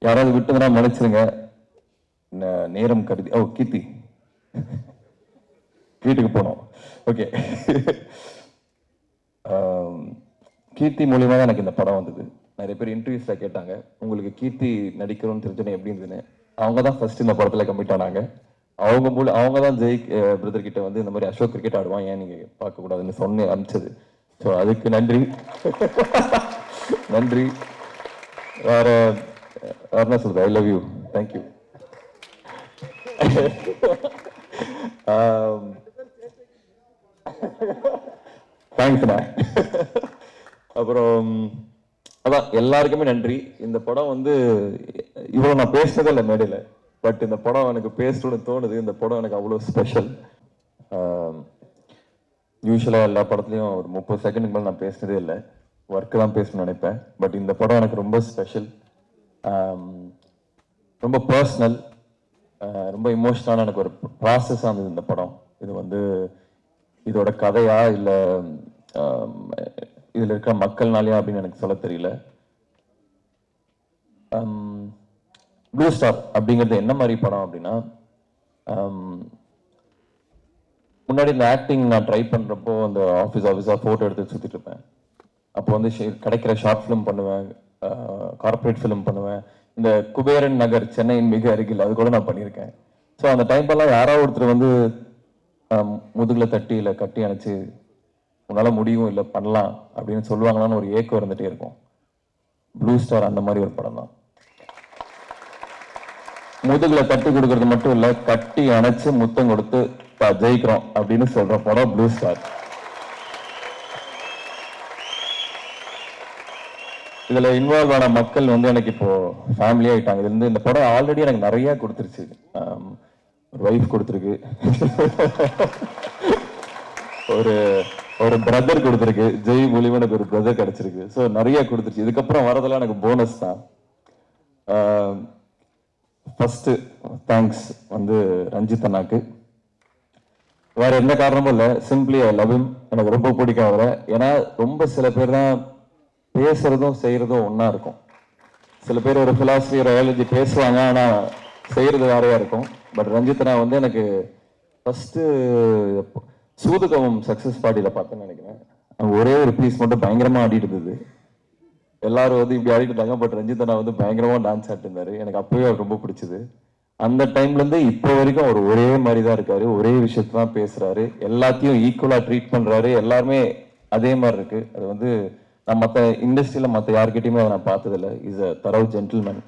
யாராவது விட்டுதுன்னா மன்னிச்சிருங்க, நேரம் கருதி. கீர்த்தி வீட்டுக்கு போனோம். ஓகே. கீர்த்தி மூலியமாக தான் எனக்கு இந்த படம் வந்தது. நிறைய பேர் இன்டர்வியூஸ்ல கேட்டாங்க, உங்களுக்கு கீர்த்தி நடிக்கிறோன்னு தெரிஞ்சோன்னே எப்படி இருந்ததுன்னு. அவங்க தான் ஃபர்ஸ்ட் இந்த படத்துல கமிட் ஆனாங்க. அவங்க தான் ஜெய் பிரதர் கிட்ட வந்து இந்த மாதிரி அசோக் கிரிக்கெட் ஆடுவான், ஏன் நீங்க பார்க்க கூடாதுன்னு சொன்ன அனுப்பிச்சது. ஸோ அதுக்கு நன்றி. நன்றி. வேற என்ன சொல்றது, ஐ லவ் யூ, தேங்க்யூ. தேங்க்ஸ்ண்ணா. அப்புறம் அதான் எல்லாருக்குமே நன்றி. இந்த படம் வந்து இவ்வளோ நான் பேசினதே இல்லை மேடையில், பட் இந்த படம் எனக்கு பேசணும்னு தோணுது. இந்த படம் எனக்கு அவ்வளோ ஸ்பெஷல். யூஸ்வலாக எல்லா படத்துலையும் ஒரு 30 செகண்டுக்கு மேலே நான் பேசினதே இல்லை, ஒர்க்கு தான் பேசணும்னு நினைப்பேன். பட் இந்த படம் எனக்கு ரொம்ப ஸ்பெஷல், ரொம்ப பர்சனல், ரொம்ப இமோஷனலான எனக்கு ஒரு ப்ராசஸாக இருந்தது இந்த படம். இது வந்து இதோட கதையா இல்லை இதில் இருக்கிற மக்கள்னாலையா அப்படின்னு எனக்கு சொல்ல தெரியல. ப்ளூ ஸ்டார் அப்படிங்கிறது என்ன மாதிரி படம் அப்படின்னா, முன்னாடி இந்த ஆக்டிங் நான் ட்ரை பண்ணுறப்போ அந்த ஆஃபீஸாக ஃபோட்டோ எடுத்து சுற்றிட்டு இருப்பேன். அப்போ வந்து கிடைக்கிற ஷார்ட் ஃபிலிம் பண்ணுவேன், கார்பரேட் ஃபிலிம் பண்ணுவேன். இந்த குபேரன் நகர் சென்னையின் மிக அருகில் அது கூட நான் பண்ணியிருக்கேன். ஸோ அந்த டைம்லாம் யாராவது ஒருத்தர் வந்து முதுகில் தட்டி இல்லை கட்டி அணைச்சி உன்னால் முடியும் இல்லை பண்ணலாம் அப்படின்னு சொல்லுவாங்களான்னு ஒரு ஏக்கம் இருந்துகிட்டே இருக்கும். ப்ளூ ஸ்டார் அந்த மாதிரி ஒரு படம் தான். முதுகில் தட்டி கொடுக்கறது மட்டும் இல்லை, கட்டி அணைச்சு முத்தம் கொடுத்து ஜெயிக்கிறோம் அப்படின்னு சொல்ற படம் ப்ளூ ஸ்டார். இதுல இன்வால்வ் ஆன மக்கள் வந்து எனக்கு இப்போ ஃபேமிலி ஆயிட்டாங்க. இதுல இருந்து இந்த படம் ஆல்ரெடி எனக்கு நிறைய கொடுத்துருச்சு. ஒரு ஒய்ஃப் கொடுத்துருக்கு, ஒரு ஒரு பிரதர் கொடுத்துருக்கு, ஜெய் மூலியமா எனக்கு ஒரு பிரதர் கிடைச்சிருக்கு. ஸோ நிறைய கொடுத்துருச்சு. இதுக்கப்புறம் வரதெல்லாம் எனக்கு போனஸ் தான். ஃபர்ஸ்ட் தேங்க்ஸ் வந்து ரஞ்சித் அண்ணாக்கு. வேற எந்த காரணமும் இல்லை, சிம்பிளி ஐ லவ் ஹிம். எனக்கு ரொம்ப பிடிக்கும் அவரை. ஏன்னா ரொம்ப சில பேர் தான் பேசுறதும் செய்யறதும் ஒன்னா இருக்கும். சில பேர் ஒரு பிலாசபி ஒரு ஐடியாலஜி பேசுவாங்க, ஆனா செய்யறது வேறையா இருக்கும். பட் ரஞ்சித்னா வந்து எனக்கு ஃபர்ஸ்ட் சூதுகவும் சக்சஸ் பார்ட்டியில பார்த்தேன்னு நினைக்கிறேன். ஒரே ஒரு பீஸ் மட்டும் பயங்கரமா ஆடிட்டு இருந்தது. எல்லாரும் வந்து இப்படி ஆடிட்டு இருந்தாங்க, பட் ரஞ்சித்னா வந்து பயங்கரமா டான்ஸ் ஆடிட்டு இருந்தாரு. எனக்கு அப்பவே அவர் ரொம்ப பிடிச்சது. அந்த டைம்ல இருந்து இப்போ வரைக்கும் அவர் ஒரே மாதிரி தான் இருக்காரு, ஒரே விஷயத்த தான் பேசுறாரு, எல்லாத்தையும் ஈக்குவலா ட்ரீட் பண்றாரு. எல்லாருமே அதே மாதிரி இருக்கு. அது வந்து நான் மற்ற இண்டஸ்ட்ரியில மற்ற யாருக்கிட்டையுமே அதை நான் பார்த்ததில்லை. இஸ் அ தரவு ஜென்டில்மேன்.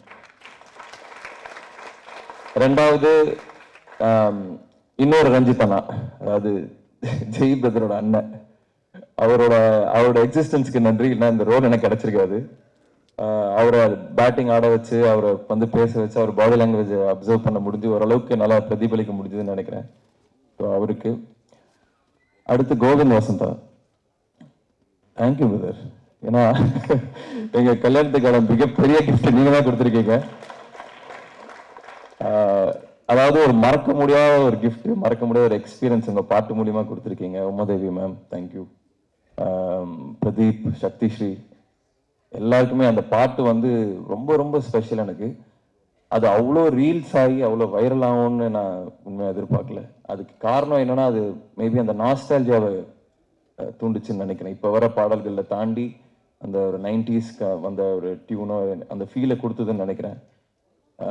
ரெண்டாவது இன்னொரு ரஞ்சித் அண்ணா, அதாவது ஜெய் பிரதரோட அண்ணன், அவரோட எக்ஸிஸ்டன்ஸ்க்கு நன்றி. இல்லை இந்த ரோல் எனக்கு கிடைச்சிருக்காது. அவரை பேட்டிங் ஆட வச்சு, அவரை வந்து பேச வச்சு, அவர் பாடி லாங்குவேஜ் அப்சர்வ் பண்ண முடிஞ்சு ஓரளவுக்கு நல்லா பிரதிபலிக்க முடிஞ்சதுன்னு நினைக்கிறேன். ஸோ அவருக்கு. அடுத்து கோவிந்த் வசந்தா, தேங்க்யூ பிரதர். ஏன்னா எங்க கல்யாணத்துக்கான மிகப்பெரிய கிஃப்ட் நீங்க தான் கொடுத்துருக்கீங்க. அதாவது ஒரு மறக்க முடியாத ஒரு கிஃப்ட், மறக்க முடியாத ஒரு எக்ஸ்பீரியன்ஸ் உங்க பாட்டு மூலியமா கொடுத்துருக்கீங்க. Umadevi ma'am thank you. பிரதீப், சக்தி ஸ்ரீ, எல்லாருக்குமே அந்த பாட்டு வந்து ரொம்ப ரொம்ப ஸ்பெஷல் எனக்கு. அது அவ்வளோ ரீல்ஸ் ஆகி அவ்வளோ வைரல் ஆகும்னு நான் உண்மையாக எதிர்பார்க்கல. அதுக்கு காரணம் என்னன்னா, அது மேபி அந்த நாஸ்டால்ஜியாவை தூண்டுச்சுன்னு நினைக்கிறேன். இப்போ வர பாடல்களில் தாண்டி அந்த ஒரு 90s வந்த ஒரு டியூனோ அந்த ஃபீலை கொடுத்ததுன்னு நினைக்கிறேன்.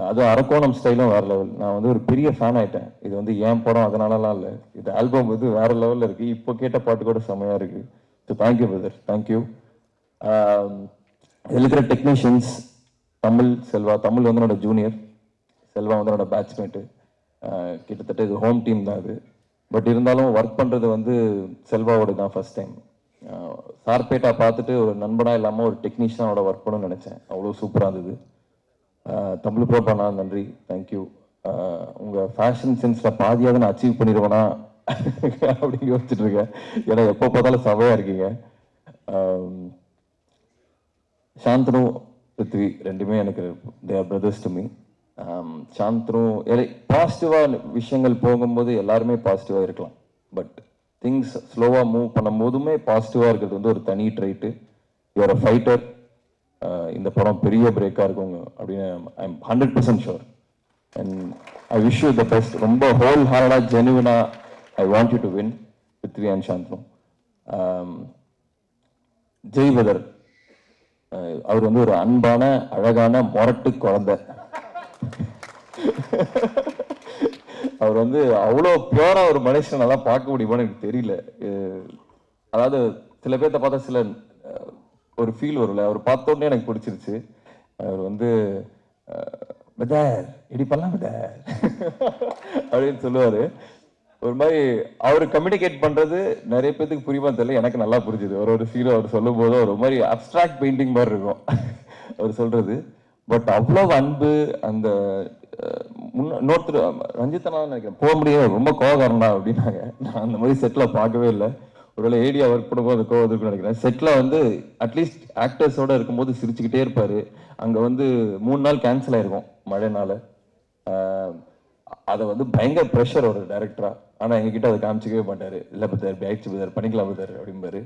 அது அரக்கோணம் ஸ்டைலும் வேற லெவல். நான் வந்து ஒரு பெரிய ஃபேன் ஆயிட்டேன். இது வந்து ஏன் படம் அதனாலலாம் இல்லை, இது ஆல்பம் வந்து வேற லெவலில் இருக்கு. இப்போ கேட்ட பாட்டு கூட செம்மையா இருக்கு. So thank you brother, thank you. இருக்கிற டெக்னீஷியன்ஸ், தமிழ் செல்வா, தமிழ் வந்து என்னோட ஜூனியர், செல்வா வந்து என்னோட பேட்ச்மேட்டு. கிட்டத்தட்ட இது ஹோம் டீம் தான் இது. பட் இருந்தாலும் ஒர்க் பண்ணுறது வந்து செல்வாவோட தான் ஃபர்ஸ்ட் டைம். சார்பேட்டா பார்த்துட்டு ஒரு நண்பனா இல்லாமல் ஒரு டெக்னீஷியனோட ஒர்க் பண்ணணும்னு நினச்சேன். அவ்வளோ சூப்பராக இருந்தது. தமிழ் ப்ரோபானா நன்றி, தேங்க்யூ. உங்கள் ஃபேஷன் சென்ஸில் பாதியாக நான் அச்சீவ் பண்ணிடுவேனா அப்படின்னு யோசிச்சுட்டு இருக்கேன். ஏன்னா எப்போ பார்த்தாலும் சபையாக இருக்கீங்க. சாந்தனு, பிருத்வி ரெண்டுமே எனக்கு they are brothers to me. Shantanu பாசிட்டிவாக விஷயங்கள் போகும்போது எல்லாருமே பாசிட்டிவாக இருக்கலாம். பட் திங்ஸ் ஸ்லோவாக மூவ் பண்ணும் போதுமே பாசிட்டிவாக இருக்கிறது வந்து ஒரு தனி ட்ரைட்டு. யூஆர் அ ஃபைட்டர். இந்த படம் பெரிய பிரேக்காக இருக்கும் அப்படின்னு I am 100% sure. And I wish you the best. ரொம்ப ஹோல் ஹார்டாக ஜெனுவினாக I want you to win Prithvi and Shanthanu. Jai brother, அவர் வந்து ஒரு அன்பான அழகான மொரட்டு குழந்தை. அவர் வந்து அவ்வளோ பியூரா ஒரு மனுஷன் நல்லா பார்க்க முடியுமான்னு எனக்கு தெரியல. அதாவது சில பேர்த்த பார்த்தா சில ஒரு ஃபீல் வரும்ல, அவர் பார்த்த உடனே எனக்கு பிடிச்சிருச்சு. அவர் வந்து பதர் இடி பண்ணலாம் பதர் அப்படின்னு சொல்லுவாரு. ஒரு மாதிரி அவர் கம்யூனிகேட் பண்றது நிறைய பேருக்கு புரியுமா தெரியல, எனக்கு நல்லா புரிஞ்சுது. ஒரு ஃபீல் அவர் சொல்லும் போது ஒரு மாதிரி அப்டிராக்ட் பெயிண்டிங் மாதிரி இருக்கும் அவர் சொல்றது. பட் அவ்வளவு அன்பு. அந்த இன்னொருத்தர் ரஞ்சித்தனா நினைக்கிறேன் போக முடியாது, ரொம்ப கோவக்காரனா அப்படின்னாங்க. நான் அந்த மாதிரி செட்ல பார்க்கவே இல்லை. ஒருவேளை ஏடியா ஒர்க் பண்ணும்போது அது கோவம் இருக்குன்னு நினைக்கிறேன். செட்ல வந்து அட்லீஸ்ட் ஆக்டர்ஸோட இருக்கும்போது சிரிச்சுக்கிட்டே இருப்பாரு. அங்க வந்து 3 நாள் கேன்சல் ஆயிருக்கும் மழைனால. அதை வந்து பயங்கர ப்ரெஷர் ஒரு டைரக்டரா. ஆனா எங்ககிட்ட அதை காமிச்சிக்கவே மாட்டாரு. இல்லை பத்தார் ஆயிடுச்சு பத்தார் பண்ணிக்கலாம் பத்தார் அப்படிம்பாரு.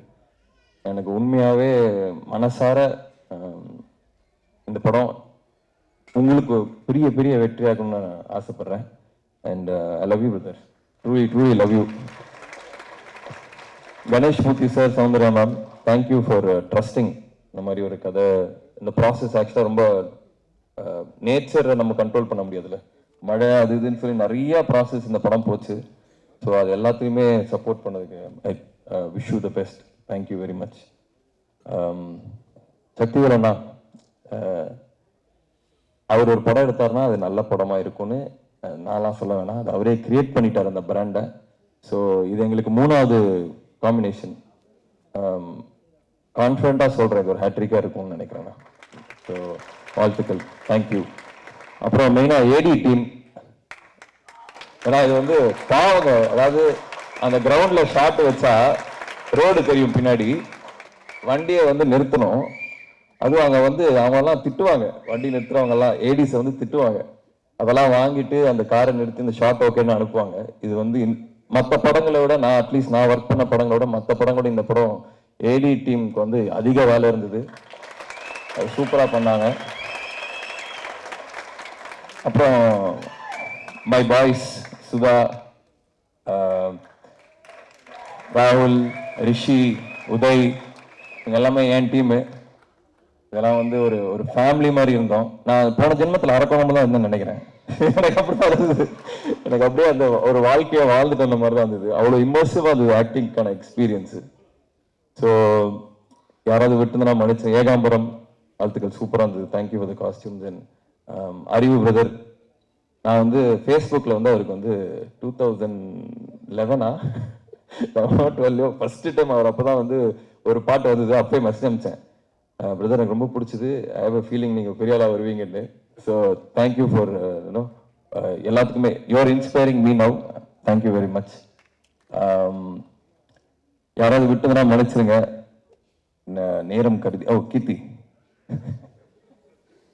எனக்கு உண்மையாவே மனசார இந்த படம் உங்களுக்கு பெரிய பெரிய வெற்றியாகணும்னு நான் ஆசைப்படுறேன். And I love you brother, truly love you. Ganesh Murthy sir, Soundarya ma'am, thank you for trusting. இந்த மாதிரி ஒரு கதை, இந்த ப்ராசஸ் ஆக்சுவலாக ரொம்ப நேச்சரை நம்ம கண்ட்ரோல் பண்ண முடியாதுல்ல, மழை அது இதுன்னு சொல்லி நிறைய ப்ராசஸ் இந்த படம் போச்சு. ஸோ அது எல்லாத்தையுமே சப்போர்ட் பண்ணதுக்கு I wish you the best. Thank you very much. Sakthivel அண்ணா, அவர் ஒரு படம் எடுத்தாருன்னா அது நல்ல படமா இருக்கும்னு நான்லாம் சொல்ல வேணாம், அது அவரே கிரியேட் பண்ணிட்டார் அந்த பிராண்டை. ஸோ இது எங்களுக்கு 3வது காம்பினேஷன். கான்ஃபிடண்டாக சொல்கிறேன், ஒரு ஹேட்ரிக்காக இருக்கும்னு நினைக்கிறேன். ஸோ வாழ்த்துக்கள், தேங்க்யூ. அப்புறம் மெயினாக ஏடி டீம், ஏன்னா இது வந்து பாவங்க. அதாவது அந்த கிரவுண்ட்ல ஷாட் வச்சா ரோடு தெரியும், பின்னாடி வண்டியை வந்து நிறுத்தணும். அதுவும் அங்கே வந்து அவங்கெல்லாம் திட்டுவாங்க, வண்டி நிறுத்துறவங்க எல்லாம் ஏடிஸை வந்து திட்டுவாங்க. அதெல்லாம் வாங்கிட்டு அந்த காரை நிறுத்தி இந்த ஷாட் ஓகேன்னு அனுப்புவாங்க. இது வந்து மற்ற படங்களை விட, நான் அட்லீஸ்ட் நான் ஒர்க் பண்ண படங்களை விட மற்ற படங்களோட இந்த படம் ஏடி டீமுக்கு வந்து அதிக வேலை இருந்தது. அது சூப்பராக பண்ணாங்க. அப்புறம் மை பாய்ஸ் சுதா, ராகுல், ரிஷி, உதய், இவங்க எல்லாமே என் டீமு. இதெல்லாம் வந்து ஒரு ஒரு ஃபேமிலி மாதிரி இருந்தோம். நான் போன ஜென்மத்தில் அரக்கோணம் தான் இருந்தேன்னு நினைக்கிறேன். எனக்கு அப்படிதான் இருந்தது. எனக்கு அப்படியே அந்த ஒரு வாழ்க்கையை வாழ்ந்துட்டு வந்த மாதிரி தான் இருந்தது. அவ்வளோ இமர்சிவாக இருந்தது ஆக்டிங்கான எக்ஸ்பீரியன்ஸு. ஸோ யாராவது விட்டுருந்தா மன்னிச்சேன். ஏகாம்பரம், வாழ்த்துக்கள், சூப்பராக இருந்தது. Thank you for the costumes. And அறிவு பிரதர், நான் வந்து ஃபேஸ்புக்கில் வந்து அவருக்கு வந்து 2011 12 ஃபர்ஸ்ட் டைம் அவர் அப்போ தான் வந்து ஒரு பாட்டு வந்தது. அப்போயே மெசேஜ் அனுப்பிச்சேன், பிரதர் எனக்கு ரொம்ப பிடிச்சது, ஐ ஹேவ் அ ஃபீலிங் நீங்கள் பெரிய ஆளாக வருவீங்கன்னு. ஸோ தேங்க்யூ ஃபார் எல்லாத்துக்குமே, you're inspiring me now. Thank you very much. யாராவது விட்டுதுன்னா மன்னிச்சிருங்க, நேரம் கருதி. ஓ கீர்த்தி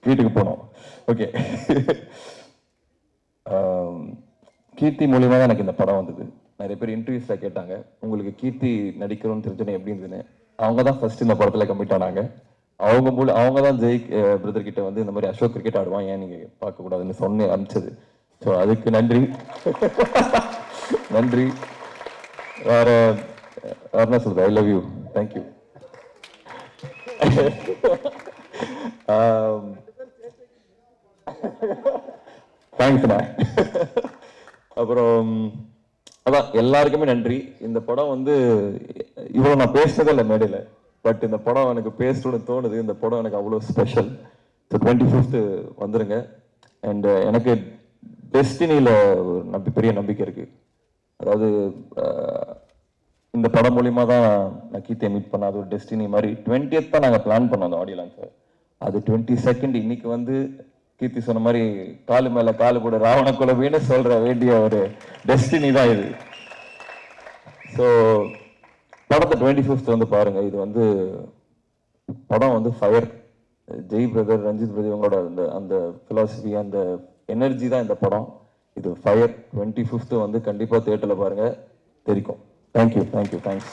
வீட்டுக்கு போனோம். ஓகே, கீர்த்தி மூலியமாக தான் எனக்கு இந்த படம் வந்தது. நிறைய பேர் இன்டர்வியூஸ்ல கேட்டாங்க, உங்களுக்கு கீர்த்தி நடிக்கிறோன்னு தெரிஞ்சுன்னு எப்படி இருந்ததுன்னு. அவங்க தான் ஃபர்ஸ்ட் இந்த படத்துல கமிட் ஆனாங்க. அவங்க தான் ஜெய் பிரதர் கிட்ட வந்து இந்த மாதிரி அசோக் கிரிக்கெட் ஆடுவான், ஏன் நீங்க பார்க்க கூடாதுன்னு சொன்ன அனுப்பிச்சது. ஸோ அதுக்கு நன்றி. நன்றி. வேற என்ன சொல்றது, ஐ லவ் யூ, தேங்க்யூ. தேங்க்ஸ்ண்ணா. அப்புறம் அதான் எல்லாருக்குமே நன்றி. இந்த படம் வந்து இவ்வளோ நான் பேசுனதே இல்லை மேடையில், பட் இந்த படம் எனக்கு பேசணும்னு தோணுது. இந்த படம் எனக்கு அவ்வளோ ஸ்பெஷல். ஸோ 25th வந்துருங்க. அண்ட் எனக்கு டெஸ்டினியில் ஒரு பெரிய நம்பிக்கை இருக்கு. அதாவது இந்த படம் மூலியமாக தான் நான் கீர்த்தியை மீட் பண்ண, அது ஒரு டெஸ்டினி மாதிரி. 20th தான் நாங்கள் பிளான் பண்ணோம் அந்த ஆடியோ லான்ச். அது 22nd இன்னைக்கு வந்து கீர்த்தி சொன்ன மாதிரி காலு மேல காலு கூட ராவண குலவின்னு சொல்ற வேண்டிய ஒரு டெஸ்டினி தான் இது. ஸோ படத்தை 25th வந்து பாருங்க. இது வந்து படம் வந்து fire. Jai brother, Ranjith brother, இவங்களோட அந்த பிலாசபி, அந்த எனர்ஜி தான் இந்த படம். இது ஃபயர். 25th வந்து கண்டிப்பா தியேட்டர்ல பாருங்க, தெரிக்கும். Thank you, thank you, thanks.